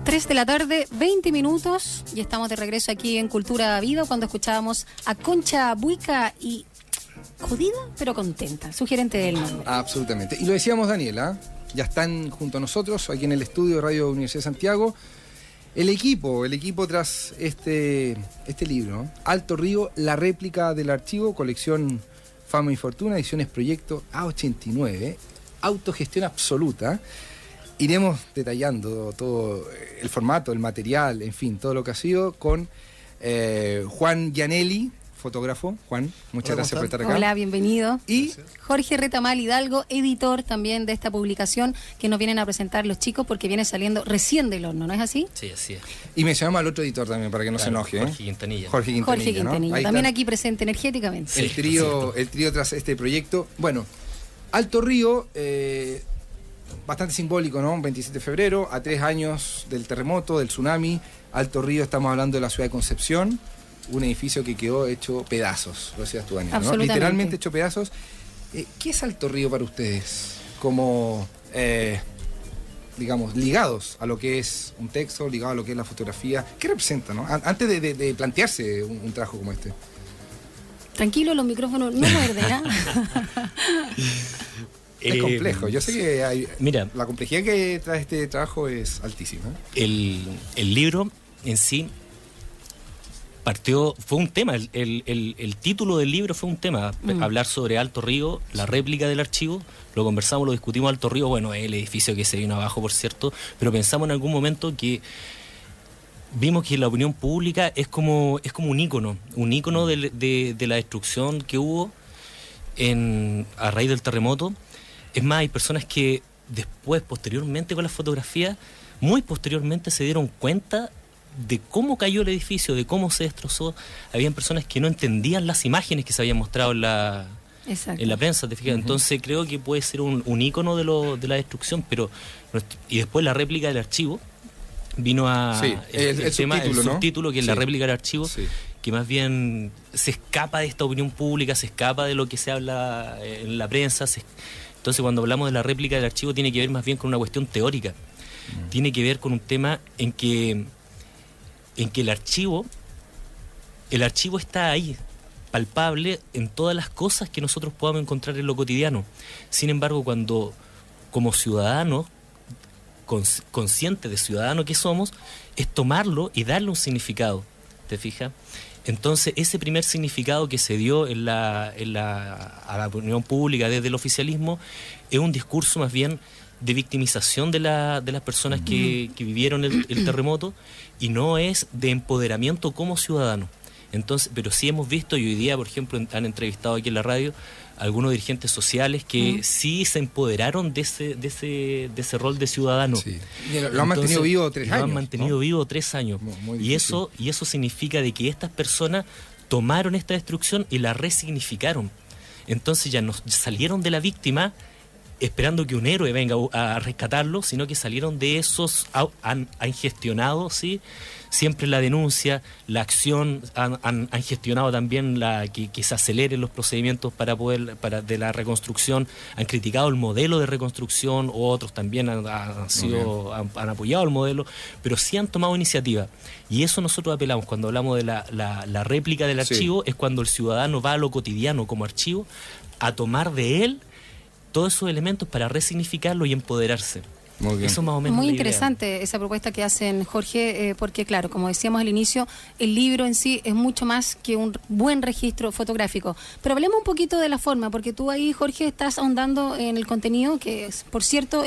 3 de la tarde, 20 minutos, y estamos de regreso aquí en Cultura Vida cuando escuchábamos a Concha Buica y jodida pero contenta, sugerente del nombre. Absolutamente. Y lo decíamos, Daniela, ya están junto a nosotros aquí en el estudio de Radio Universidad de Santiago el equipo tras este libro, ¿no? Alto Río, la réplica del archivo, colección Fama y Fortuna, ediciones Proyecto A89, autogestión absoluta. Iremos detallando todo el formato, el material, en fin, todo lo que ha sido con Juan Gianelli, fotógrafo. Juan, muchas gracias por estar acá. Hola, bienvenido. Y Jorge Retamal Hidalgo, editor también de esta publicación que nos vienen a presentar los chicos porque viene saliendo recién del horno, ¿no es así? Sí, así es. Y mencionamos al otro editor también, para que no se enoje. Jorge Quintanilla. Jorge Quintanilla, ¿no? También aquí presente enérgicamente. Sí, el trío tras este proyecto. Bueno, Alto Río, bastante simbólico, ¿no? 27 de febrero, a 3 años del terremoto, del tsunami. Alto Río, estamos hablando de la ciudad de Concepción, un edificio que quedó hecho pedazos, lo decías tú, Daniel, ¿no? Literalmente hecho pedazos. ¿Qué es Alto Río para ustedes? Como, digamos, ligados a lo que es un texto, ligado a lo que es la fotografía. ¿Qué representa, no? Antes de plantearse un trabajo como este. Tranquilo, los micrófonos no muerden, ¿ah? Es complejo. Yo sé que mira, la complejidad que trae este trabajo es altísima. El libro en sí fue un tema, el título del libro fue un tema, hablar sobre Alto Río, la réplica del archivo, lo conversamos, lo discutimos. Alto Río, bueno, es el edificio que se vino abajo, por cierto, pero pensamos en algún momento que vimos que la opinión pública es como un ícono de la destrucción que hubo a raíz del terremoto. Es más, hay personas que después, posteriormente con las fotografías, muy posteriormente se dieron cuenta de cómo cayó el edificio, de cómo se destrozó. Habían personas que no entendían las imágenes que se habían mostrado en la prensa, ¿te fijas? Entonces creo que puede ser un ícono de la destrucción, y después la réplica del archivo vino a... Sí, el subtítulo, que es la sí, réplica del archivo, sí, que más bien se escapa de esta opinión pública, se escapa de lo que se habla en la prensa. Entonces cuando hablamos de la réplica del archivo tiene que ver más bien con una cuestión teórica. Tiene que ver con un tema en que el archivo está ahí, palpable en todas las cosas que nosotros podamos encontrar en lo cotidiano. Sin embargo, cuando como ciudadanos, conscientes de ciudadano que somos, es tomarlo y darle un significado, ¿te fijas? Entonces, ese primer significado que se dio a la opinión pública desde el oficialismo es un discurso más bien de victimización de las personas que vivieron el terremoto, y no es de empoderamiento como ciudadano. Entonces, pero sí hemos visto, y hoy día, por ejemplo, han entrevistado aquí en la radio algunos dirigentes sociales que sí se empoderaron de ese rol de ciudadano. Sí. Lo han mantenido vivo 3 años. Lo han mantenido vivo 3 años. Y eso significa de que estas personas tomaron esta destrucción y la resignificaron. Entonces ya no salieron de la víctima esperando que un héroe venga a rescatarlo, sino que salieron de esos, han gestionado, ¿sí?, siempre la denuncia, la acción, han gestionado también que se aceleren los procedimientos de la reconstrucción, han criticado el modelo de reconstrucción, otros también han apoyado el modelo, pero sí han tomado iniciativa. Y eso nosotros apelamos cuando hablamos de la réplica del archivo, es cuando el ciudadano va a lo cotidiano como archivo a tomar de él todos esos elementos para resignificarlo y empoderarse. Muy bien. Eso más o menos. Muy interesante esa propuesta que hacen, Jorge, porque claro, como decíamos al inicio, el libro en sí es mucho más que un buen registro fotográfico. Pero hablemos un poquito de la forma, porque tú ahí, Jorge, estás ahondando en el contenido que, por cierto,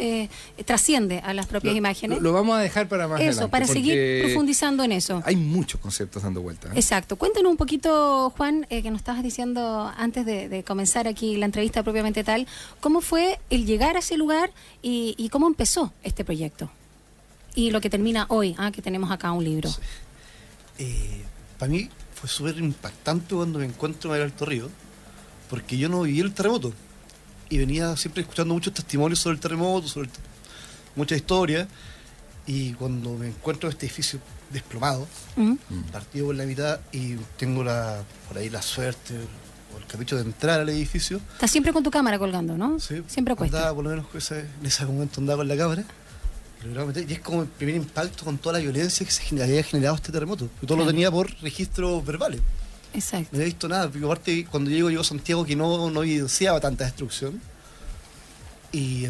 trasciende a las propias imágenes. Lo vamos a dejar para más adelante. Eso, para seguir profundizando en eso. Hay muchos conceptos dando vuelta. Exacto. Cuéntanos un poquito, Juan, que nos estabas diciendo antes de comenzar aquí la entrevista propiamente tal, ¿cómo fue el llegar a ese lugar y cómo empezó este proyecto? Y lo que termina hoy, que tenemos acá un libro. Para mí fue súper impactante cuando me encuentro en el Alto Río, porque yo no viví el terremoto y venía siempre escuchando muchos testimonios sobre el terremoto, muchas historias, y cuando me encuentro en este edificio desplomado, partido por la mitad, y tengo por ahí la suerte o el capricho de entrar al edificio. Estás siempre con tu cámara colgando, ¿no? Sí, Siempre cuesta. andaba, por lo menos en ese momento andaba con la cámara. Y lograba meter, y es como el primer impacto con toda la violencia que había generado este terremoto. Porque todo lo tenía por registros verbales. Exacto. No había visto nada, porque aparte cuando llego a Santiago que no evidenciaba tanta destrucción. Y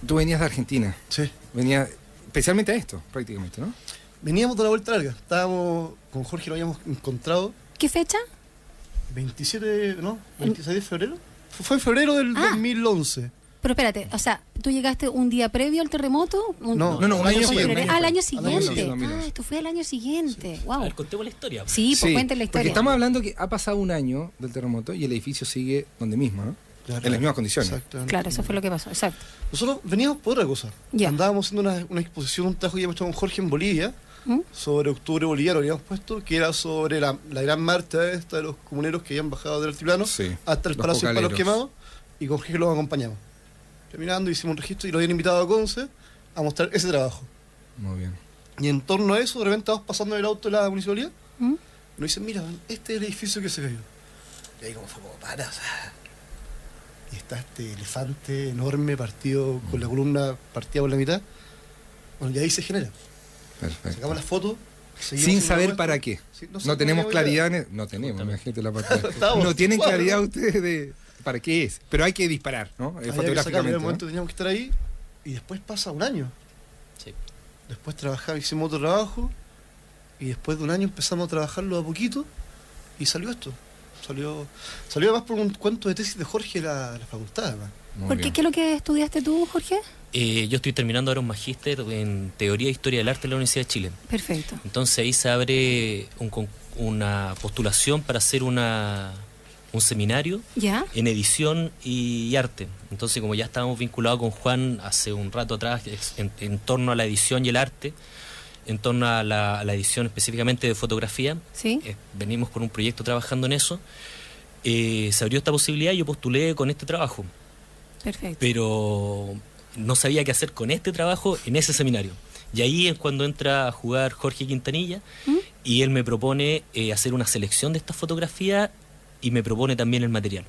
Tú venías de Argentina, sí, venías especialmente a esto, prácticamente, ¿no? veníamos de la vuelta larga. Estábamos con Jorge, lo habíamos encontrado ¿Qué fecha? 26 de febrero. Fue en febrero del 2011. Pero espérate, o sea, ¿tú llegaste un día previo al terremoto? No, un año siguiente. Ah, al año siguiente, siguiente. 2011. Esto fue al año siguiente. Wow. A ver, contemos la historia. Sí, pues cuenten la porque historia. estamos hablando que ha pasado un año del terremoto y el edificio sigue donde mismo, ¿no? Claro. En las mismas condiciones. Exactamente. Claro, eso fue lo que pasó, exacto. Nosotros veníamos por otra cosa. Ya. Andábamos haciendo una exposición, un trabajo que habíamos hecho con Jorge en Bolivia, ¿Mm? sobre octubre boliviano, habíamos puesto, que era sobre la gran marcha esta de los comuneros que habían bajado del altiplano Sí, hasta el los Palacio de Palos cocaleros. Quemados, y con Jorge los acompañamos. Caminando, hicimos un registro y lo habían invitado a Conce a mostrar ese trabajo. Muy bien. Y en torno a eso, de repente vamos pasando en el auto de la municipalidad, ¿Mm? y nos dicen, mira, este es el edificio que se cayó. Y ahí como fue como, para, o sea, y está este elefante enorme partido con la columna partida por la mitad. Bueno, y ahí se genera. Perfecto. Sacamos las fotos. seguimos Sin haciendo saber la para muestra. qué. Sí, No tenemos teníamos idea. claridad. No tenemos, imagínate la parte. Estábamos No tienen cuatro. claridad ustedes de para qué es. Pero hay que disparar, ¿no? Había que sacarlo, en Fotográficamente. el momento ¿no? teníamos que estar ahí. Y después pasa un año. Sí. Después trabajamos, hicimos otro trabajo. Y después de un año empezamos a trabajarlo a poquito. Y salió esto. Salió además por un cuento de tesis de Jorge la facultad, además. Muy ¿Por qué? bien. ¿Qué es lo que estudiaste tú, Jorge? Yo estoy terminando ahora un magíster en Teoría e Historia del Arte en la Universidad de Chile. Perfecto. Entonces ahí se abre una postulación para hacer un seminario ¿Ya? en edición y arte. Entonces, como ya estábamos vinculados con Juan hace un rato atrás en torno a la edición y el arte, en torno a la edición específicamente de fotografía, ¿Sí? venimos con un proyecto trabajando en eso, se abrió esta posibilidad y yo postulé con este trabajo, Perfecto. pero no sabía qué hacer con este trabajo en ese seminario. Y ahí es cuando entra a jugar Jorge Quintanilla y él me propone hacer una selección de estas fotografías y me propone también el material,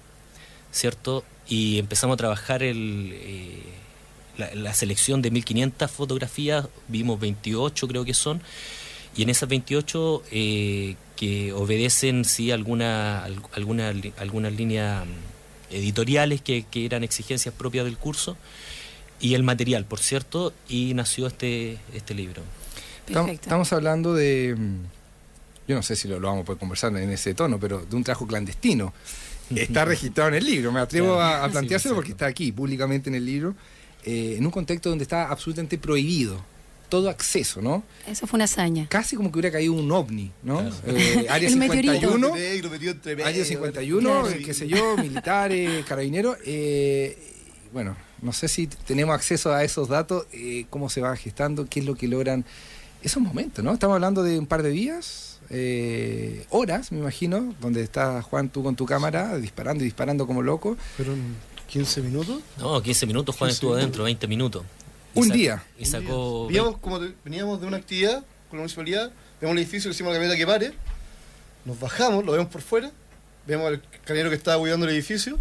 ¿cierto? Y empezamos a trabajar la selección de 1500 fotografías, vimos 28 creo que son, y en esas 28 que obedecen sí algunas líneas editoriales que eran exigencias propias del curso, y el material, por cierto, y nació este libro. Perfecto. Estamos hablando de, yo no sé si lo vamos a poder conversar en ese tono, pero de un trabajo clandestino. Está registrado en el libro, me atrevo Claro. a Sí, planteárselo porque exacto. está aquí públicamente en el libro, en un contexto donde está absolutamente prohibido todo acceso, ¿no? Eso fue una hazaña. Casi como que hubiera caído un ovni, ¿no? Claro. Área El meteorito. 51, Negro, metido entre medio. Área 51, Claro. qué sé yo, militares, carabineros. Bueno, no sé si tenemos acceso a esos datos, cómo se va gestando, qué es lo que logran esos momentos, ¿no? Estamos hablando de un par de días, horas, me imagino, donde está Juan, tú con tu cámara, disparando y disparando como loco. Fueron 15 minutos. No, 15 minutos, Juan 15 estuvo minutos. adentro, 20 minutos. Un sa- día. Y sacó... Veníamos de una actividad con la municipalidad, vemos el edificio, le decimos a la camioneta que pare, nos bajamos, lo vemos por fuera, vemos al carabinero que estaba cuidando el edificio,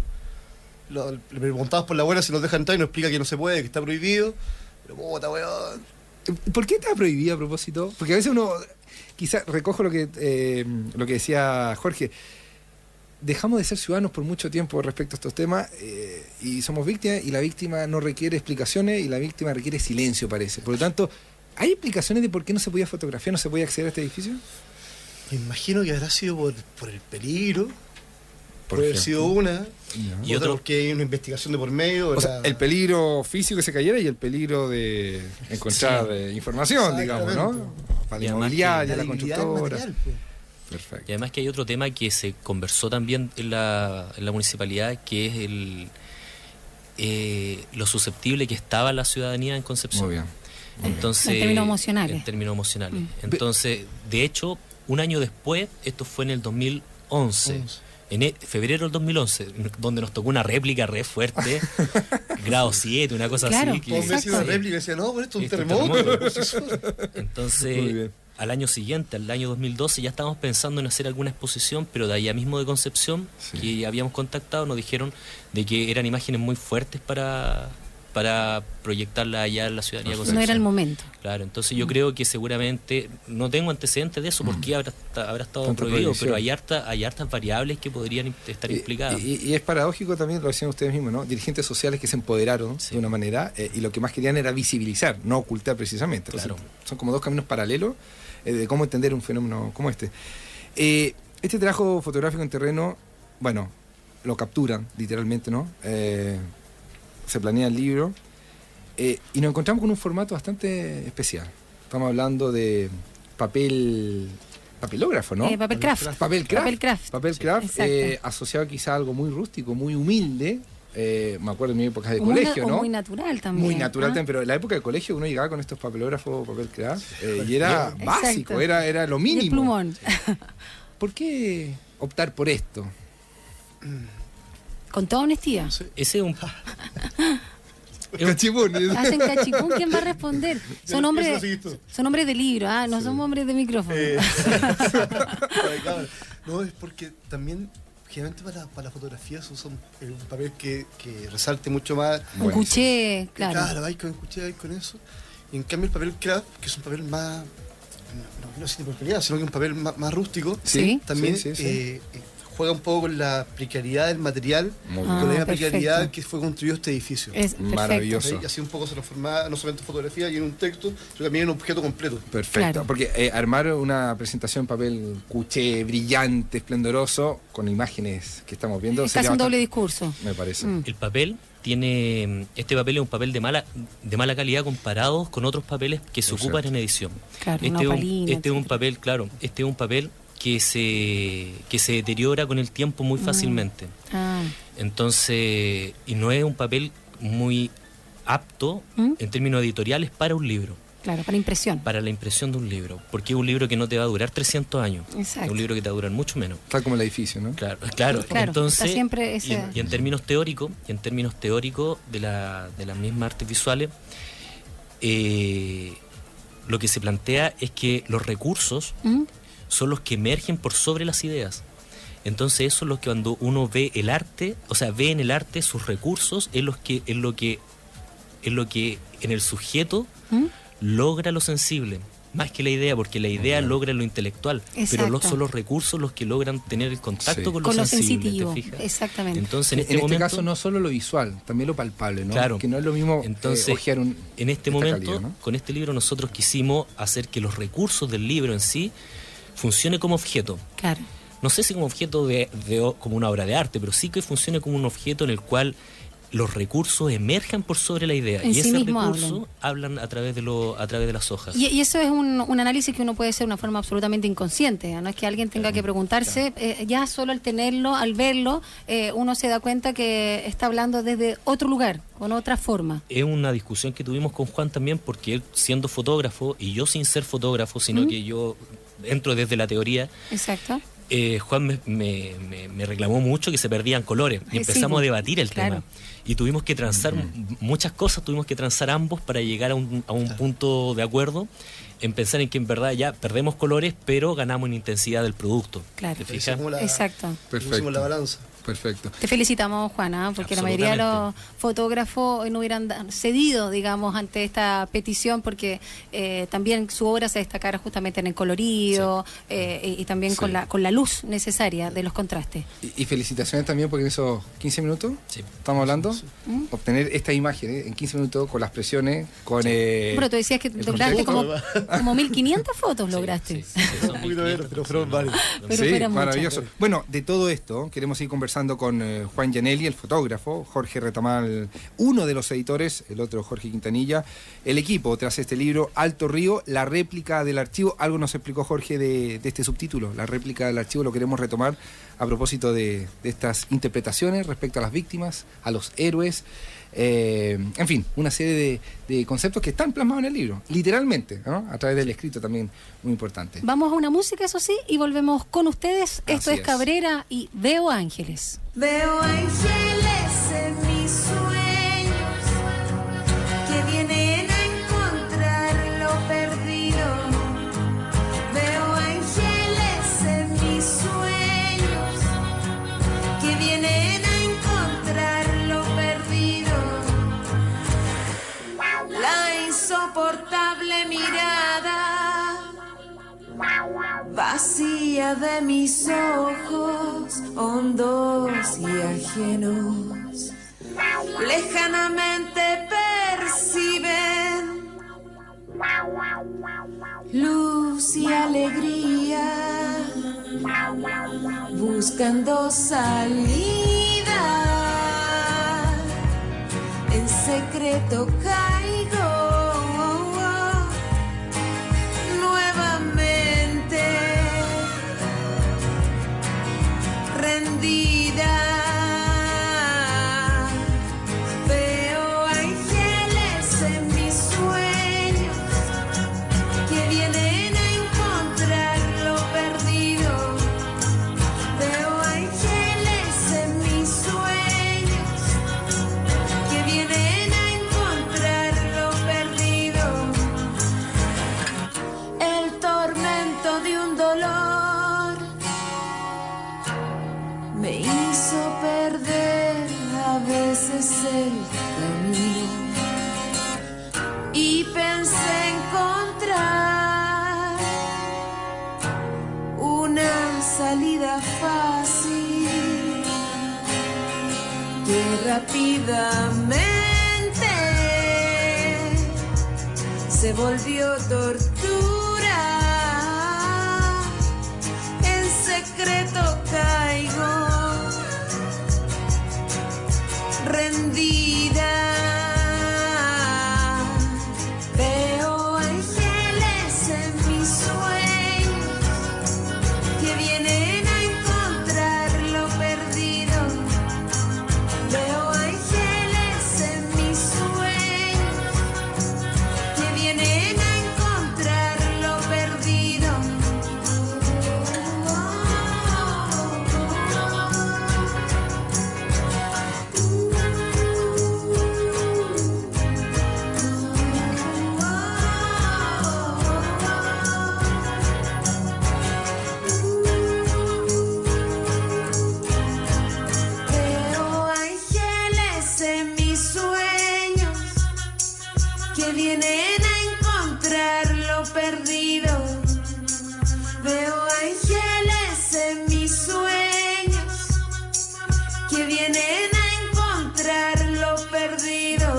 le preguntamos por la buena si nos deja entrar y nos explica que no se puede, que está prohibido. Pero puta, weón. ¿Por qué está prohibido a propósito? Porque a veces uno, quizás recojo lo que decía Jorge, dejamos de ser ciudadanos por mucho tiempo respecto a estos temas y somos víctimas, y la víctima no requiere explicaciones y la víctima requiere silencio, parece. Por lo tanto, ¿hay explicaciones de por qué no se podía fotografiar, no se podía acceder a este edificio? Me imagino que habrá sido por el peligro, puede haber ejemplo. sido una, Ya. Y otro- porque hay una investigación de por medio. O sea, el peligro físico que se cayera y el peligro de encontrar información, digamos, ¿no? Exactamente. Para Y la además inmobiliaria, la la habilidad del constructora. material, pues. Perfecto. Y además que hay otro tema que se conversó también en la municipalidad, que es lo susceptible que estaba la ciudadanía en Concepción. Muy bien. Entonces, En términos emocionales. En términos emocionales. Mm. Entonces, de hecho, un año después, esto fue en el 2011, en febrero del 2011, donde nos tocó una réplica re fuerte, grado 7, una cosa Claro, así. Que, Todos me decían una Exacto. réplica y decían, no, pero esto es un Esto es un terremoto. terremoto. por sí solo. Entonces, Muy bien. al año siguiente, al año 2012, ya estábamos pensando en hacer alguna exposición, pero de allá mismo de Concepción, que habíamos contactado, nos dijeron de que eran imágenes muy fuertes para proyectarla allá en la ciudadanía. No era el momento. Claro, entonces yo creo que seguramente, no tengo antecedentes de eso, porque habrá estado prohibido, pero hay hartas variables que podrían estar implicadas. Y es paradójico también, lo decían ustedes mismos, ¿no? Dirigentes sociales que se empoderaron de una manera, y lo que más querían era visibilizar, no ocultar precisamente. Claro. O sea, son como dos caminos paralelos de cómo entender un fenómeno como este. Este trabajo fotográfico en terreno, bueno, lo capturan literalmente, ¿no? Se planea el libro, y nos encontramos con un formato bastante especial. Estamos hablando de papelógrafo, ¿no? Papel craft. Papel craft, asociado quizá a algo muy rústico, muy humilde. Me acuerdo en mi época de colegio, ¿no? Muy natural también. Muy natural también, pero en la época de colegio uno llegaba con estos papelógrafos, papel craft, y era básico, era lo mínimo. Y el plumón. ¿Por qué optar por esto? Con toda honestidad. Sí. Ese es un... Cachipún. Hacen cachipún, ¿quién va a responder? Son hombres de libro, no somos hombres de micrófono. No, es porque también generalmente para la fotografía se usa un papel que resalte mucho más. Un cuché, claro. Claro, hay con cuché, hay con eso. Y en cambio el papel craft, que es un papel más, no sin porquería, sino que un papel más rústico, Sí. también Sí. Juega un poco con la precariedad del material, con la misma precariedad que fue construido este edificio. Es perfecto. Maravilloso. Y así un poco se transformaba no solamente en fotografía y en un texto, sino también en un objeto completo. Perfecto, Claro. porque armar una presentación en papel cuché, brillante, esplendoroso, con imágenes que estamos viendo, Es sería casi un doble bastante- discurso. me parece. El papel tiene... Este papel es un papel de mala calidad comparado con otros papeles que se Es ocupan cierto. en edición. Claro, Este una opalina, es un etcétera. papel, claro, este es un papel que se deteriora con el tiempo muy fácilmente. Entonces, y no es un papel muy apto en términos editoriales para un libro, Claro, para impresión. para la impresión de un libro, porque es un libro que no te va a durar 300 años, Exacto. es un libro que te va a durar mucho menos. Tal como el edificio, ¿no? Claro. Claro, Entonces, está siempre ese- y en términos teóricos, de las mismas artes visuales, lo que se plantea es que los recursos son los que emergen por sobre las ideas. Entonces eso es lo que cuando uno ve el arte, o sea, ve en el arte sus recursos, es lo que en el sujeto logra lo sensible, más que la idea, porque la idea logra lo intelectual, pero Exacto. son los recursos los que logran tener el contacto Sí. con Con lo lo sensible, sensitivo. ¿te fijas? Exactamente. Entonces En este momento, caso no solo lo visual, también lo palpable, ¿no? Claro. Que no es lo mismo Entonces, ojear en este esta momento, calidad, ¿no? con este libro nosotros quisimos hacer que los recursos del libro en sí funcione como objeto. Claro. No sé si como objeto como una obra de arte, pero sí que funcione como un objeto en el cual los recursos emerjan por sobre la idea. En Y sí ese mismo recurso hablan a través de las hojas. Y eso es un análisis que uno puede hacer de una forma absolutamente inconsciente. No es que alguien tenga que preguntarse, ya solo al tenerlo, al verlo, uno se da cuenta que está hablando desde otro lugar, con otra forma. Es una discusión que tuvimos con Juan también, porque él siendo fotógrafo y yo sin ser fotógrafo, sino que yo entro desde la teoría. Exacto. Juan me reclamó mucho que se perdían colores y empezamos a debatir el claro. tema y tuvimos que transar muchas cosas, tuvimos que transar ambos para llegar a un punto de acuerdo en pensar en que en verdad ya perdemos colores pero ganamos en intensidad del producto. Claro. ¿Te fijas? Exacto. Pusimos la balanza. Perfecto. Te felicitamos, Juana, porque la mayoría de los fotógrafos no hubieran cedido, digamos, ante esta petición, porque también su obra se destacara justamente en el colorido y también con la luz necesaria de los contrastes. Y felicitaciones también porque en esos 15 minutos, estamos hablando, obtener esta imagen en 15 minutos con las presiones, con... Pero tú decías que lograste como 1500 fotos, lograste. son Un poquito menos, pero fueron varios. Pero sí, fueron muchas. maravilloso. Bueno, de todo esto queremos ir conversando con Juan Gianelli, el fotógrafo, Jorge Retamal, uno de los editores, el otro Jorge Quintanilla, el equipo tras este libro, Alto Río, la réplica del archivo. Algo nos explicó Jorge de este subtítulo, la réplica del archivo, lo queremos retomar a propósito de estas interpretaciones respecto a las víctimas, a los héroes, en fin, una serie de conceptos que están plasmados en el libro, literalmente, ¿no? A través del escrito también, muy importante. Vamos a una música, eso sí, y volvemos con ustedes. Esto Así es es. Cabrera y Veo Ángeles. Veo ángeles en mis sueños que vienen a encontrar lo perdido. insoportable mirada, vacía de mis ojos, hondos y ajenos, lejanamente perciben luz y alegría, buscando salida, en secreto caigo nuevamente, rendida. Veo ángeles en mis sueños que vienen a encontrar lo perdido. Veo ángeles en mis sueños que vienen a encontrar lo perdido. El tormento de un dolor me hizo perder a veces el camino y pensé encontrar una salida fácil que rápidamente se volvió tortura. En secreto caigo rendida. Veo ángeles en mis sueños que vienen a encontrar lo perdido. Veo ángeles en mis sueños que vienen a encontrar lo perdido. Veo ángeles en mis sueños que vienen a encontrar lo perdido. Veo ángeles en mis sueños que vienen a encontrar lo perdido.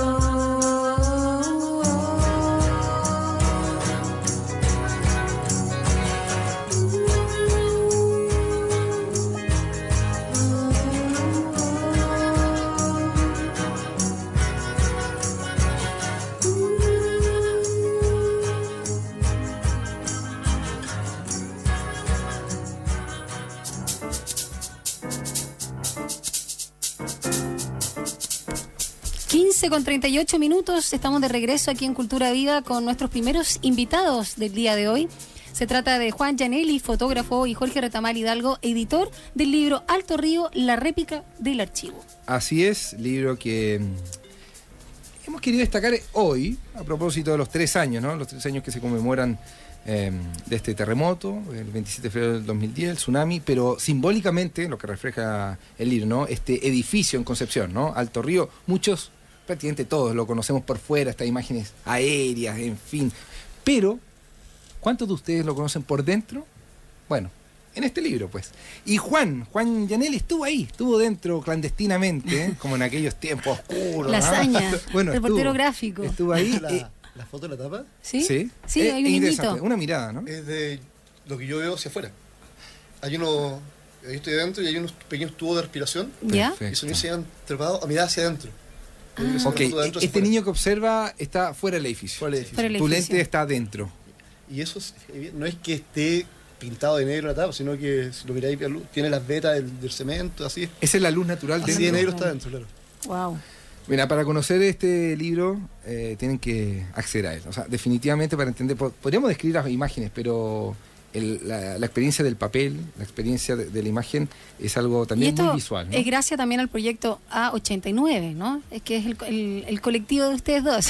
Con 38 minutos, estamos de regreso aquí en Cultura Viva con nuestros primeros invitados del día de hoy. Se trata de Juan Gianelli, fotógrafo, y Jorge Retamal Hidalgo, editor del libro Alto Río, la réplica del archivo. Así es, libro que hemos querido destacar hoy, a propósito de los 3 años, ¿no? Los 3 años que se conmemoran de este terremoto, el 27 de febrero del 2010, el tsunami, pero simbólicamente, lo que refleja el libro, ¿no? Este edificio en Concepción, ¿no? Alto Río, muchos, prácticamente todos lo conocemos por fuera, estas imágenes aéreas, en fin. Pero, ¿cuántos de ustedes lo conocen por dentro? Bueno, en este libro, pues. Y Juan Gianelli estuvo ahí, estuvo dentro clandestinamente, como en aquellos tiempos oscuros. La hazaña, bueno, reportero gráfico. Estuvo ahí. La foto de la tapa ¿Sí? Sí, Hay un interesante, niñito. una mirada, ¿no? es de lo que yo veo hacia afuera. Hay uno, yo estoy adentro y hay unos pequeños tubos de respiración ¿Ya? y esos niños se han trepado a mirar hacia adentro. Ok, este niño que observa está fuera del edificio. Fuera del edificio. Fuera del Tu edificio. lente está adentro. Y eso no es que esté pintado de negro la tapa, sino que si lo miráis, tiene las vetas del cemento, así. Esa es la luz natural Así de dentro. negro está adentro, claro. Wow. Mira, para conocer este libro tienen que acceder a él. O sea, definitivamente para entender, podríamos describir las imágenes, pero la experiencia del papel, la experiencia de la imagen es algo Y también esto muy visual, ¿no? es gracias también al proyecto A89, ¿no? Es que es el colectivo de ustedes dos.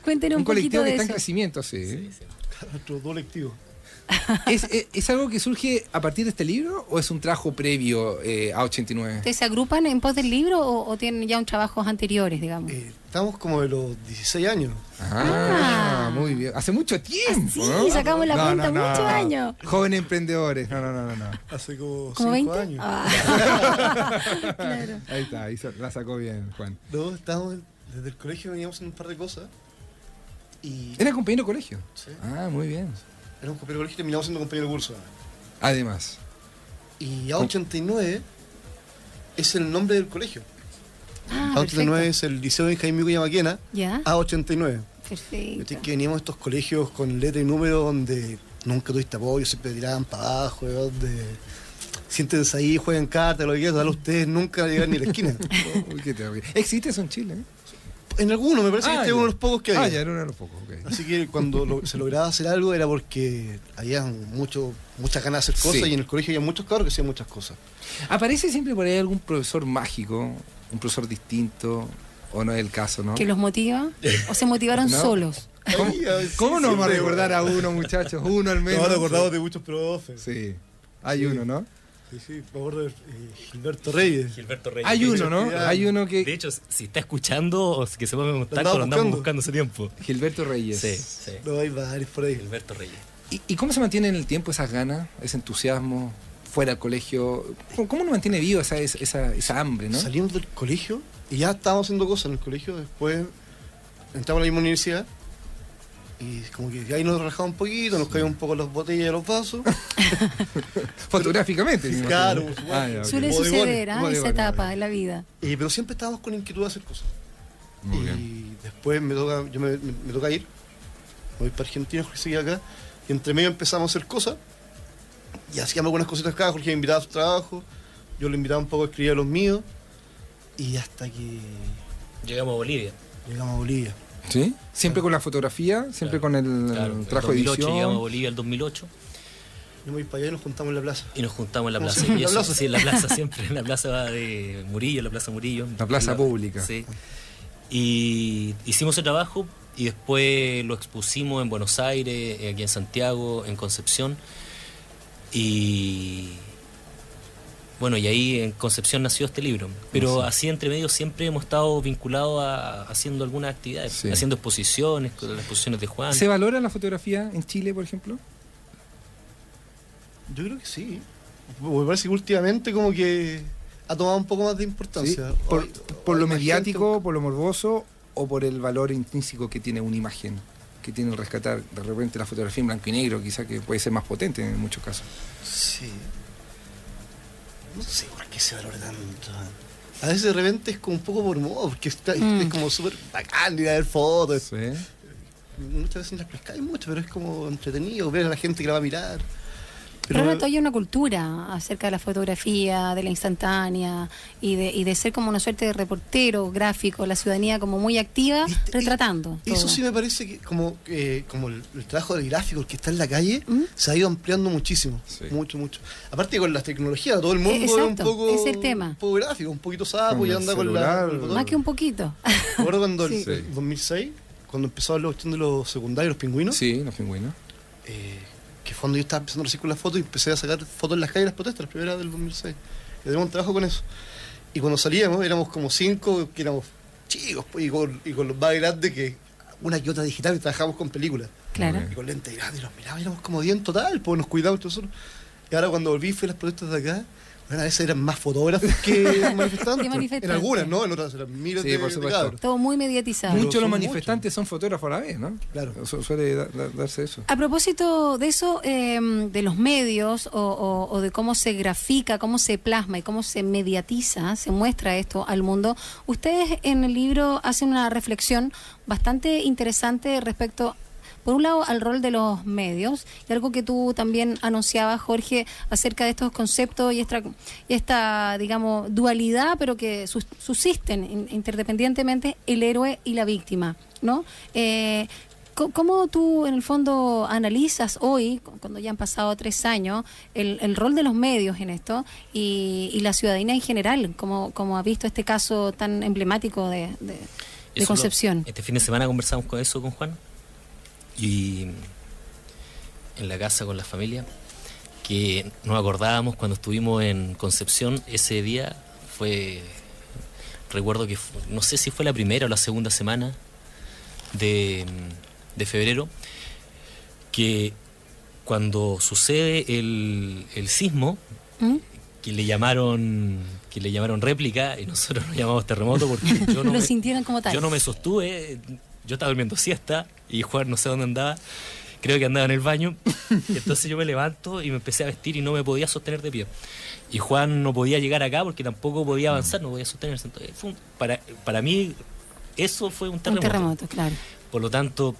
Cuéntenos un poquito colectivo que de está en eso. crecimiento, sí. Nuestro colectivo. ¿Es algo que surge a partir de este libro o es un trabajo previo a 89? ¿Ustedes se agrupan en pos del libro o tienen ya un trabajos anteriores, digamos? Estamos como de los 16 años. Ah, Muy bien. Hace mucho tiempo, Sí, ¿no? sacamos la cuenta muchos años. Jóvenes emprendedores. No. Hace como ¿Como 5 20? años. Claro. Ahí está, la sacó bien, Juan. No, estábamos, desde el colegio veníamos haciendo un par de cosas. Y ¿Era compañero de colegio? Sí. Ah, muy bien. éramos compañeros de colegio y terminamos siendo compañeros de curso. Además. Y A89 es el nombre del colegio. Ah, A89 perfecto. es el Liceo Benjamín Maquena, Ya, A89. perfecto. Que veníamos estos colegios con letra y número donde nunca tuviste apoyo, siempre tiraban para abajo, donde siéntense ahí, jueguen cartas, lo que quieran, ustedes nunca llegan ni a la esquina. Uy, qué terrible. ¿Existe eso en Chile? En algunos, me parece que este es uno de los pocos que Ah, había. ya era uno de los pocos, ok. Así que cuando se lograba hacer algo era porque había muchas ganas de hacer cosas Sí. y en el colegio había muchos cabros que hacían muchas cosas. ¿Aparece siempre por ahí algún profesor mágico, un profesor distinto, o no es el caso, no? ¿Que los motiva? ¿O se motivaron No. solos? ¿Cómo, Ay, a ver, sí, cómo no vamos a siempre, recordar a uno, muchachos? Uno al menos. Nos acordamos de muchos profes. Sí, hay Sí. uno, ¿no? Sí, me acuerdo de Gilberto Reyes. Gilberto Reyes. Hay De uno, hecho, ¿no? ya- Hay uno que... De hecho, si está escuchando o que se ponga en contacto, andamos lo andamos buscando. buscando hace tiempo. Gilberto Reyes. Sí. No, hay varios por ahí. Gilberto Reyes. ¿Y cómo se mantiene en el tiempo esas ganas, ese entusiasmo, fuera del colegio? ¿Cómo uno mantiene vivo esa hambre, no? Salimos del colegio y ya estábamos haciendo cosas en el colegio. Después entramos a la misma universidad y como que ahí nos relajamos un poquito, nos caían un poco las botellas de los vasos. Fotográficamente. me imagino. Claro, por supuesto. Ya, ok. Suele Bodegones, suceder, esa bodegones, etapa bodegones. en la vida. Pero siempre estábamos con inquietud de hacer cosas. Muy y bien. después me toca ir. Me voy para Argentina, Jorge seguía acá. Y entre medio empezamos a hacer cosas. Y hacíamos algunas cositas acá. Jorge me invitaba a su trabajo. Yo le invitaba un poco a escribir a los míos. Y hasta que Llegamos a Bolivia. llegamos a Bolivia. ¿Sí? Siempre con la fotografía, siempre con el Claro, el trabajo de 2008 edición. llegamos a Bolivia el 2008 Yo me voy para allá y nos juntamos en la plaza. y nos juntamos en la ¿Cómo plaza. se llama Y la eso, plaza? sí, en la plaza siempre, en la plaza de Murillo, la plaza Murillo. La plaza pública. Sí. Y hicimos el trabajo y después lo expusimos en Buenos Aires, aquí en Santiago, en Concepción. Y bueno, y ahí en Concepción nació este libro. Pero Sí. así entre medio siempre hemos estado vinculados a haciendo algunas actividades, Sí. haciendo exposiciones, con las exposiciones de Juan. ¿Se valora la fotografía en Chile, por ejemplo? Yo creo que sí. Me parece que últimamente como que ha tomado un poco más de ¿Sí? importancia. ¿Por, por Hay lo más mediático, gente- por lo morboso o por el valor intrínseco que tiene una imagen? Que tiene el rescatar de repente la fotografía en blanco y negro, quizá que puede ser más potente en muchos casos. Sí. No sé por qué se valora tanto. A veces de repente es como un poco por moda, porque es como súper bacán ir a ver fotos. Sí. Muchas veces las pescáis mucho, pero es como entretenido ver a la gente que la va a mirar. Pero ahora todavía hay una cultura acerca de la fotografía, de la instantánea y de ser como una suerte de reportero gráfico, la ciudadanía como muy activa, retratando. Eso todo. sí me parece que como el trabajo del gráfico, el que está en la calle, ¿Mm? se ha ido ampliando muchísimo. Sí. Mucho. Aparte con las tecnologías, todo el mundo es un Exacto, poco, ese es el tema. un poco gráfico, un poquito sapo Con y el anda celular, con el botón. Más que un poquito. Me acuerdo cuando Sí. el 2006, cuando empezó la cuestión de los secundarios, los pingüinos, Sí, los pingüinos. que fue cuando yo estaba empezando recién con las fotos y empecé a sacar fotos en las calles de las protestas, las primeras del 2006. Y teníamos un trabajo con eso. Y cuando salíamos, éramos como 5 que éramos chicos, pues, y con los más grandes que una que otra digital, que trabajamos con películas. Claro. Muy Y con lentes grandes, y los miraba y éramos como 10 en total, pues nos cuidamos entre nosotros. Y ahora cuando volví fui a las protestas de acá, bueno, a veces eran más fotógrafos que manifestantes. Que manifestantes. En algunas, ¿no? En otras eran miles Sí, de, por de supuesto. cabros. Todo muy mediatizado. Pero Muchos de los son manifestantes son fotógrafos a la vez, ¿no? Claro. Suele darse eso. A propósito de eso, de los medios o de cómo se grafica, cómo se plasma y cómo se mediatiza, se muestra esto al mundo, ustedes en el libro hacen una reflexión bastante interesante respecto, por un lado, al rol de los medios y algo que tú también anunciabas, Jorge, acerca de estos conceptos y esta digamos, dualidad, pero que subsisten interdependientemente el héroe y la víctima, ¿no? ¿Cómo tú, en el fondo, analizas hoy, cuando ya han pasado 3 años, el rol de los medios en esto y la ciudadanía en general? ¿Cómo ha visto este caso tan emblemático de Eso Concepción? Este fin de semana conversamos con eso con Juan y en la casa con la familia, que nos acordábamos cuando estuvimos en Concepción ese día. Recuerdo que no sé si fue la primera o la segunda semana de febrero, que cuando sucede el sismo, que le llamaron réplica y nosotros lo llamamos terremoto porque yo no lo sintieron como tal. Yo no me sostuve, yo estaba durmiendo siesta y Juan no sé dónde andaba, creo que andaba en el baño, y entonces yo me levanto y me empecé a vestir y no me podía sostener de pie. Y Juan no podía llegar acá porque tampoco podía avanzar, no podía sostenerse. Entonces, para mí eso fue un terremoto. Un terremoto, claro. Por lo tanto,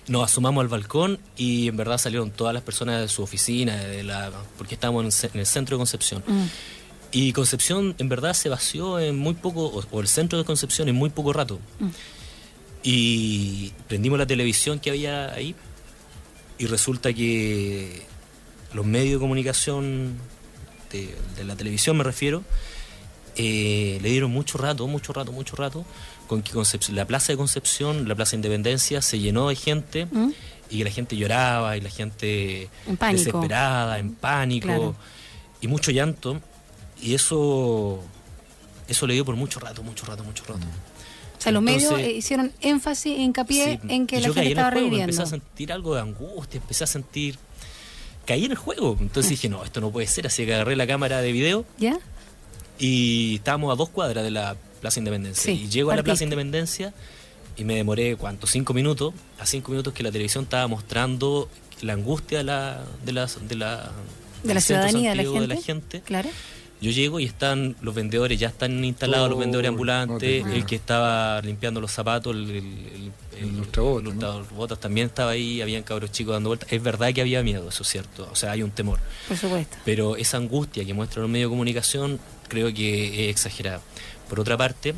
nos asomamos al balcón y en verdad salieron todas las personas de su oficina, porque estábamos en el centro de Concepción. Y Concepción en verdad se vació en muy poco, o el centro de Concepción en muy poco rato. Y prendimos la televisión que había ahí y resulta que los medios de comunicación, de la televisión me refiero, le dieron mucho rato, con que la plaza de Concepción, la plaza de Independencia, se llenó de gente y que la gente lloraba y la gente desesperada, en pánico, claro, y mucho llanto, y eso le dio por mucho rato. O sea, los medios hicieron énfasis, hincapié en que la gente estaba reviviendo. Empecé a sentir algo de angustia, caí en el juego. Entonces dije, no, esto no puede ser, así que agarré la cámara de video. ¿Ya? Y estábamos a 2 cuadras de la Plaza Independencia. Y llego a la Plaza Independencia y me demoré, 5 minutos. A 5 minutos que la televisión estaba mostrando la angustia de la ciudadanía, de la gente. Claro. Yo llego y están los vendedores, ya están instalados los vendedores ambulantes, el que estaba limpiando los zapatos, el botas también estaba ahí, habían cabros chicos dando vueltas. Es verdad que había miedo, eso es cierto, o sea, hay un temor. Por supuesto. Pero esa angustia que muestran los medios de comunicación creo que es exagerada. Por otra parte,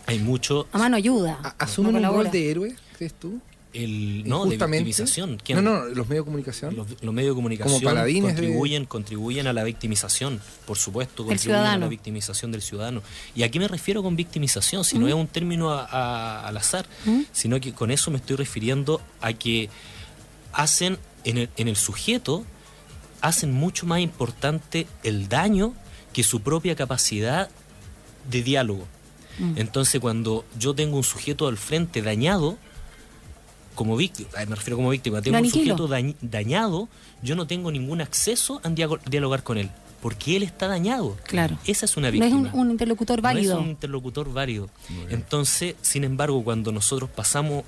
hay mucho... A mano ayuda. ¿Asumen un rol de héroe, crees tú? No, de victimización. No, los medios de comunicación. Los medios de comunicación como paladines contribuyen a la victimización, por supuesto, contribuyen a la victimización del ciudadano. ¿Y a qué me refiero con victimización? Si no es un término al azar, sino que con eso me estoy refiriendo a que hacen en el sujeto, hacen mucho más importante el daño que su propia capacidad de diálogo. Entonces, cuando yo tengo un sujeto al frente dañado, como víctima, me refiero como víctima, tengo un sujeto dañado, yo no tengo ningún acceso a dialogar con él, porque él está dañado. Claro. Esa es una víctima. No es un interlocutor válido. No es un interlocutor válido. Entonces, sin embargo, cuando nosotros pasamos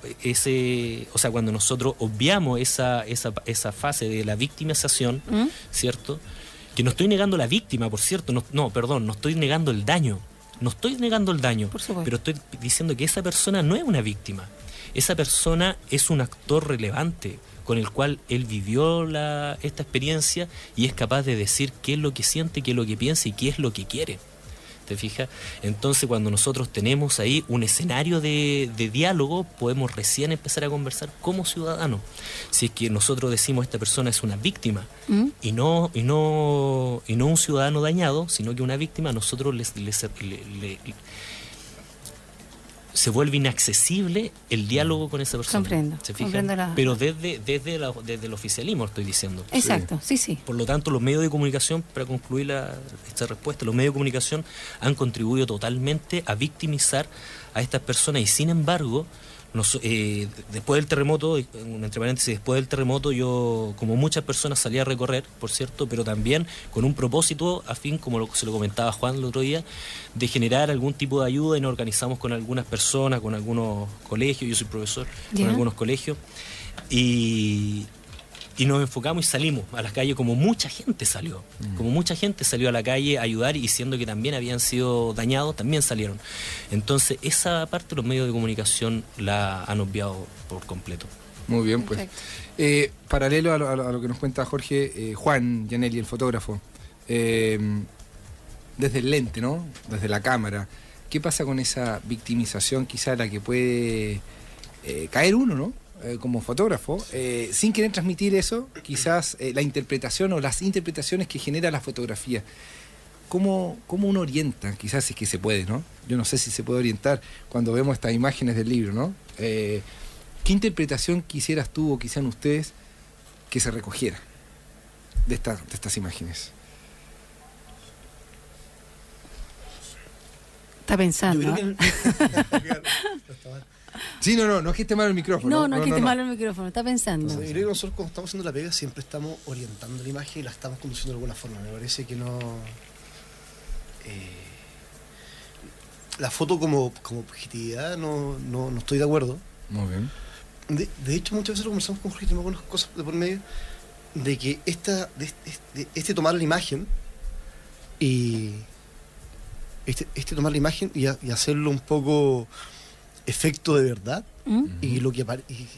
cuando nosotros obviamos esa fase de la victimización, ¿cierto? Que no estoy negando la víctima, por cierto, no estoy negando el daño. No estoy negando el daño, pero estoy diciendo que esa persona no es una víctima. Esa persona es un actor relevante con el cual él vivió esta experiencia y es capaz de decir qué es lo que siente, qué es lo que piensa y qué es lo que quiere. ¿Te fijas? Entonces, cuando nosotros tenemos ahí un escenario de diálogo, podemos recién empezar a conversar como ciudadanos. Si es que nosotros decimos esta persona es una víctima y no un ciudadano dañado, sino que una víctima, nosotros se vuelve inaccesible el diálogo con esa persona. Comprendo. ¿Se fijan? Pero desde el oficialismo estoy diciendo. Exacto, sí. Por lo tanto, los medios de comunicación, para concluir esta respuesta, los medios de comunicación han contribuido totalmente a victimizar a estas personas y sin embargo, después del terremoto, entre paréntesis, después del terremoto yo, como muchas personas, salí a recorrer, por cierto, pero también con un propósito, a fin, como se lo comentaba Juan el otro día, de generar algún tipo de ayuda y nos organizamos con algunas personas, con algunos colegios, yo soy profesor, con algunos colegios, y nos enfocamos y salimos a las calles como mucha gente salió a la calle a ayudar y siendo que también habían sido dañados, también salieron. Entonces esa parte los medios de comunicación la han obviado por completo. Muy bien, pues. Paralelo a lo que nos cuenta Jorge, Juan Gianelli, el fotógrafo, desde el lente, ¿no? Desde la cámara, ¿qué pasa con esa victimización quizá la que puede caer uno, ¿no? Como fotógrafo, sin querer transmitir eso, quizás la interpretación o las interpretaciones que genera la fotografía. ¿Cómo uno orienta? Quizás es que se puede, ¿no? Yo no sé si se puede orientar cuando vemos estas imágenes del libro, ¿no? ¿Qué interpretación quisieras tú o quisieran ustedes que se recogiera de estas imágenes? Está pensando. Sí, no es que esté malo el micrófono. No es que esté malo el micrófono, está pensando. Yo creo que nosotros cuando estamos haciendo la pega siempre estamos orientando la imagen y la estamos conduciendo de alguna forma. Me parece que no... la foto como objetividad no estoy de acuerdo. Muy bien. De hecho, muchas veces lo conversamos con Jorge, tenemos algunas cosas de por medio, de que este tomar la imagen y tomar la imagen y hacerlo un poco efecto de verdad, y lo que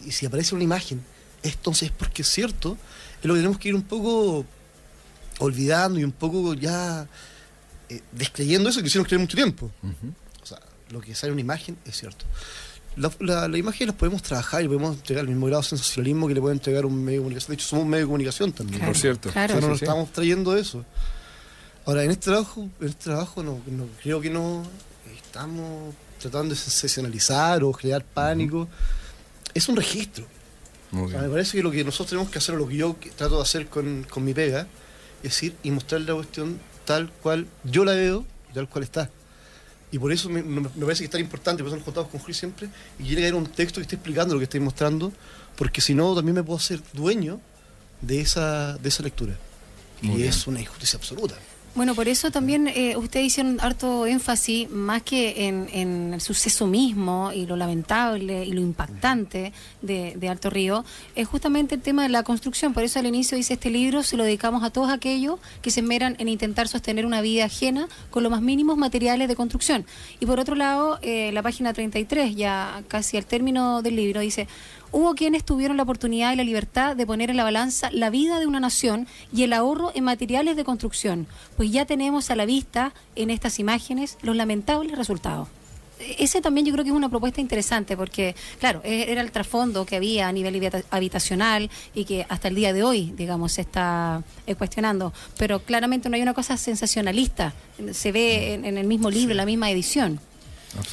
y si aparece una imagen, entonces es porque es cierto, es lo que tenemos que ir un poco olvidando y un poco ya descreyendo eso que hicieron creer mucho tiempo. O sea, lo que sale en una imagen es cierto. La imagen las podemos trabajar y podemos entregar el mismo grado de sensacionalismo que le puede entregar un medio de comunicación. De hecho, somos un medio de comunicación también. Claro, por cierto. claro. O sea, no nos Sí. estamos trayendo eso. Ahora, en este trabajo no creo que no estamos tratando de sensacionalizar o generar pánico. Es un registro. Muy O sea, me bien. parece que lo que nosotros tenemos que hacer, o lo que yo trato de hacer con mi pega, es ir y mostrar la cuestión tal cual yo la veo y tal cual está. Y por eso me parece que es tan importante, por eso nos contamos con Jorge siempre, y quiere leer un texto que esté explicando lo que estoy mostrando, porque si no también me puedo hacer dueño de esa lectura. Muy Y bien. es una injusticia absoluta. Bueno, por eso también ustedes hicieron harto énfasis, más que en el suceso mismo y lo lamentable y lo impactante de Alto Río, es justamente el tema de la construcción. Por eso al inicio dice, este libro se lo dedicamos a todos aquellos que se esmeran en intentar sostener una vida ajena con los más mínimos materiales de construcción. Y por otro lado, la página 33, ya casi al término del libro, dice... Hubo quienes tuvieron la oportunidad y la libertad de poner en la balanza la vida de una nación y el ahorro en materiales de construcción, pues ya tenemos a la vista en estas imágenes los lamentables resultados. Ese también yo creo que es una propuesta interesante porque, claro, era el trasfondo que había a nivel habitacional y que hasta el día de hoy, digamos, se está cuestionando, pero claramente no hay una cosa sensacionalista, se ve en el mismo libro, en la misma edición.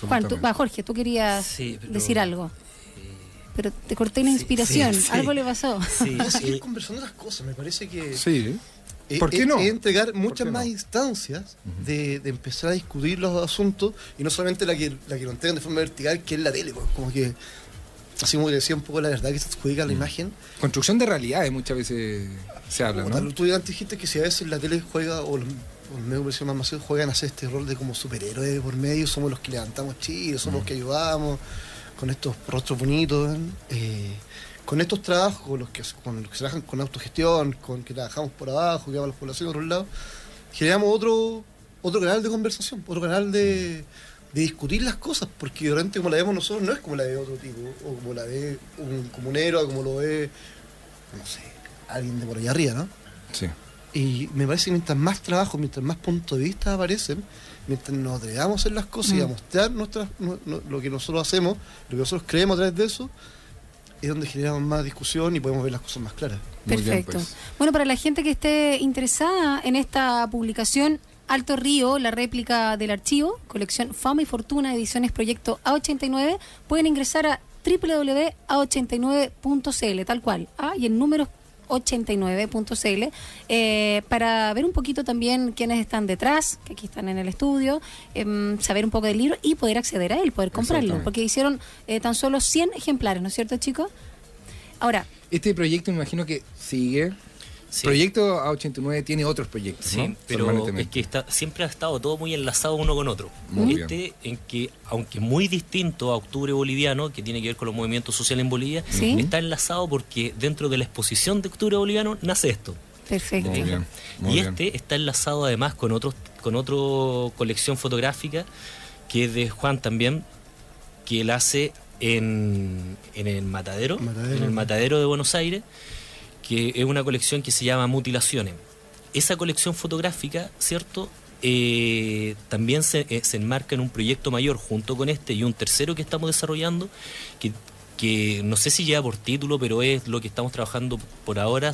Juan, Jorge, tú querías Sí, pero- decir algo. Pero te corté la Sí, inspiración, sí. algo le pasó. Sí, Voy a seguir conversando las cosas, me parece que... Sí. ¿Por qué no? Es entregar muchas qué no? más instancias de empezar a discutir los asuntos y no solamente la que lo entregan de forma vertical, que es la tele, pues, como que, así como decía un poco la verdad que se adjudica a la imagen. Construcción de realidades muchas veces se habla, ¿no? Tú antes dijiste que si a veces la tele juega, o los medios más masivos juegan a hacer este rol de como superhéroes de por medio, somos los que levantamos Chile, somos los que ayudamos, con estos rostros bonitos, con estos trabajos, con los que se trabajan con autogestión, con que trabajamos por abajo, que vamos a la población por otro lado, generamos otro canal de conversación, otro canal de discutir las cosas, porque de repente como la vemos nosotros no es como la ve otro tipo, o como la ve un comunero, o como lo ve, no sé, alguien de por allá arriba, ¿no? Sí. Y me parece que mientras más trabajo, mientras más puntos de vista aparecen, mientras nos atrevamos a hacer las cosas y a mostrar lo que nosotros hacemos, lo que nosotros creemos a través de eso, es donde generamos más discusión y podemos ver las cosas más claras. Muy bien, Perfecto. pues. Bueno, para la gente que esté interesada en esta publicación, Alto Río, la réplica del archivo, colección Fama y Fortuna, ediciones Proyecto A89, pueden ingresar a www.a89.cl, tal cual, y en números 89.cl, para ver un poquito también quiénes están detrás, que aquí están en el estudio, saber un poco del libro y poder acceder a él, poder comprarlo, Exactamente. porque hicieron tan solo 100 ejemplares, ¿no es cierto, chicos? Ahora, Este proyecto me imagino que sigue. Sí. Proyecto A89 tiene otros proyectos, Sí, ¿no? pero Permanentemente. es que siempre ha estado todo muy enlazado uno con otro. Muy En que, aunque muy distinto a Octubre Boliviano, que tiene que ver con los movimientos sociales en Bolivia, Sí. está enlazado porque dentro de la exposición de Octubre Boliviano nace esto. perfecto. Muy bien, muy Y bien. este está enlazado además con otro colección fotográfica que es de Juan también, que él hace en el Matadero, en el Matadero de Buenos Aires, que es una colección que se llama Mutilaciones. Esa colección fotográfica, ¿cierto? También se enmarca en un proyecto mayor junto con este y un tercero que estamos desarrollando, que no sé si lleva por título, pero es lo que estamos trabajando por ahora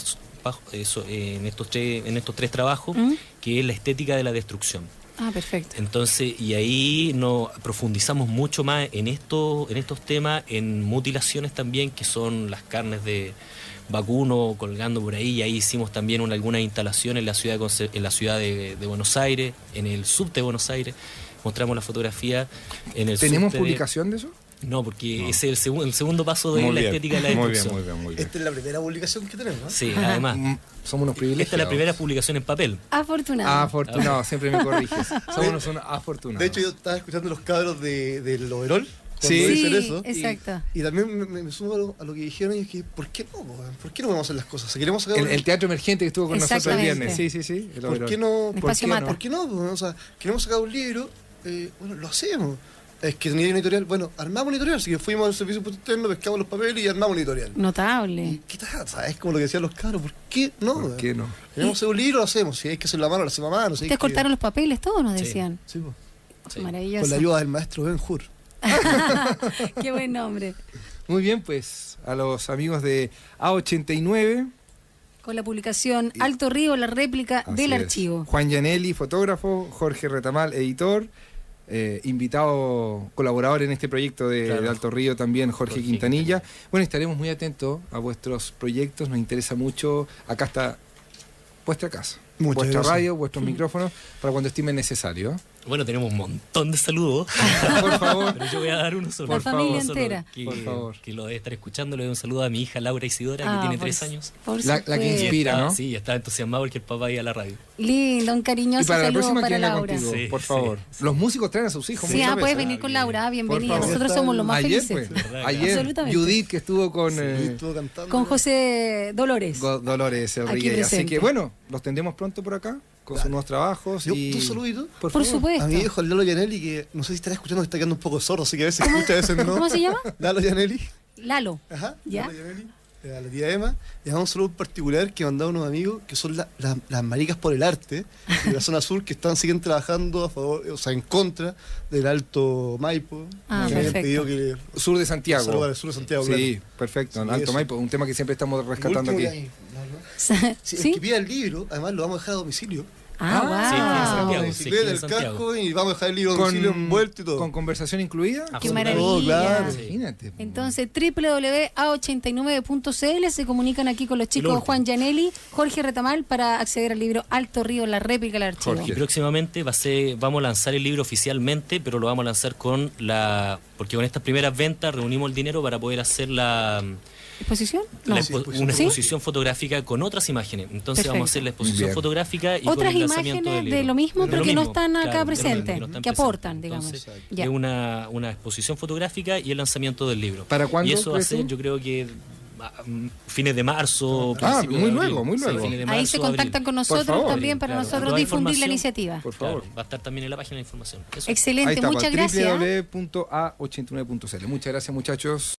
en estos tres trabajos, que es la estética de la destrucción. Ah, perfecto. Entonces, y ahí nos profundizamos mucho más en estos temas, en mutilaciones también, que son las carnes de vacuno colgando por ahí, y ahí hicimos también algunas instalaciones en la ciudad de Buenos Aires, en el subte de Buenos Aires, mostramos la fotografía en el ¿Tenemos subte publicación de eso? No, porque No. ese es el segundo paso de Muy la bien, estética de la muy bien, destrucción. muy bien, muy bien. Esta es la primera publicación que tenemos, ¿no? Sí, además. Somos unos privilegiados. Esta es la primera publicación en papel. Afortunado. Afortunado, siempre me corriges. Somos unos afortunados. De hecho, yo estaba escuchando los cabros del overall. Sí. Cuando dicen Sí, eso. exacto. Y también me sumo a lo que dijeron y es que, ¿por qué no? Weón? ¿Por qué no podemos hacer las cosas? Si queremos sacar El teatro emergente que estuvo con nosotros el Exactamente. viernes. Sí, sí, sí. el ¿Por overall. qué no? Espacio ¿Por qué Mata. no? ¿Por qué no? Pues, o sea, queremos sacar un libro, bueno, lo hacemos. Es que tenía una editorial, bueno, armamos una editorial, así que fuimos al servicio externo, pescamos los papeles y armamos una editorial. Notable. ¿Y qué tal? ¿Sabes? Como lo que decían los cabros, ¿por qué no? ¿Por weón? qué no? Queremos hacer un libro, lo hacemos. Si hay que hacerlo a mano, lo hacemos a mano. Si hay Ustedes que- cortaron los papeles, todos nos Sí. decían. Sí, pues. Sí. Maravilloso. Con la ayuda del maestro Ben Hur. Qué buen nombre. Muy bien, pues a los amigos de A89. Con la publicación Alto Río, la réplica Así del es. archivo. Juan Gianelli, fotógrafo, Jorge Retamal, editor, invitado colaborador en este proyecto de Claro. Alto Río también, Jorge Jorge Quintanilla. Bueno, estaremos muy atentos a vuestros proyectos, nos interesa mucho. Acá está vuestra casa, Muchas vuestra gracias. radio, vuestros micrófonos, para cuando estimen necesario. Bueno, tenemos un montón de saludos. Por favor. Pero yo voy a dar uno solo. La familia Solo entera. Que, Por favor. que lo debe estar escuchando. Le doy un saludo a mi hija Laura Isidora, que tiene 3 años. Por La que supuesto. inspira. Está- ¿no? Sí, está entusiasmado porque el papá iba a la radio. Lindo, un Y cariñoso para la saludo próxima que para venga Laura. contigo, Sí, por sí, favor. sí. Los músicos traen a sus hijos. Sí, muchas puedes veces. venir con Laura, bienvenida. Por favor. Nosotros somos los más Ayer, felices. pues, ¿Verdad? ayer Absolutamente. Judith que estuvo con Sí, estuvo cantando. Con José Dolores. Dolores el Aquí Riguey. Así presente. que bueno, los tendremos pronto por acá con sus nuevos trabajos. Yo, y... ¿tú saludito? Por favor. supuesto. A mi hijo, el Lalo Gianelli, que no sé si estará escuchando, que está quedando un poco sordo, así que a veces escucha, a veces no. ¿Cómo se llama? Lalo Gianelli. Lalo. Ajá. ¿Ya? Lalo Gianelli. A la tía Emma. Y a un saludo particular que mandaron unos amigos que son las maricas por el arte de la zona sur que siguen trabajando a favor, o sea, en contra del Alto Maipo. Ah, que habían perfecto. pedido que Sur de Santiago. Saludos al sur de Santiago, Sí, claro. perfecto. Sí, Alto eso. Maipo, un tema que siempre estamos Por rescatando último, aquí. Sí, ¿Sí? El que pida el libro, además lo vamos a dejar a domicilio. Ah, sí, wow. aquí en Santiago. Vamos a sí, bicicleta, aquí en el Santiago. casco y vamos a dejar el libro a domicilio envuelto y todo. con conversación incluida. Qué Absolutamente. maravilla. claro. Sí. Imagínate. Entonces, www.a89.cl se comunican aquí con los chicos último. Juan Gianelli, Jorge Retamal para acceder al libro Alto Río, la réplica del archivo. Jorge. Y próximamente vamos a lanzar el libro oficialmente, pero lo vamos a lanzar porque con estas primeras ventas reunimos el dinero para poder hacer ¿Exposición? No. una ¿Sí? exposición fotográfica con otras imágenes. Entonces Perfecto. vamos a hacer la exposición Bien. fotográfica y con Otras el lanzamiento imágenes del libro. de lo mismo, De pero lo que no mismo, están acá claro, de lo mismo, presentes, que no están que aportan, presentes. digamos. Entonces, Ya. es una exposición fotográfica y el lanzamiento del libro. ¿Para cuándo, Y eso va a crees ser, tú? yo creo que fines de marzo. Ah, principios muy de luego, abril. muy Sí, luego. fines de Ahí marzo, se abril. contactan con nosotros favor. también para Claro, nosotros toda difundir la información, iniciativa. Por Claro, favor. va a estar también en la página de información. Eso. Ahí Excelente, está, muchas pues, gracias. www.a89.cl. Muchas gracias, muchachos.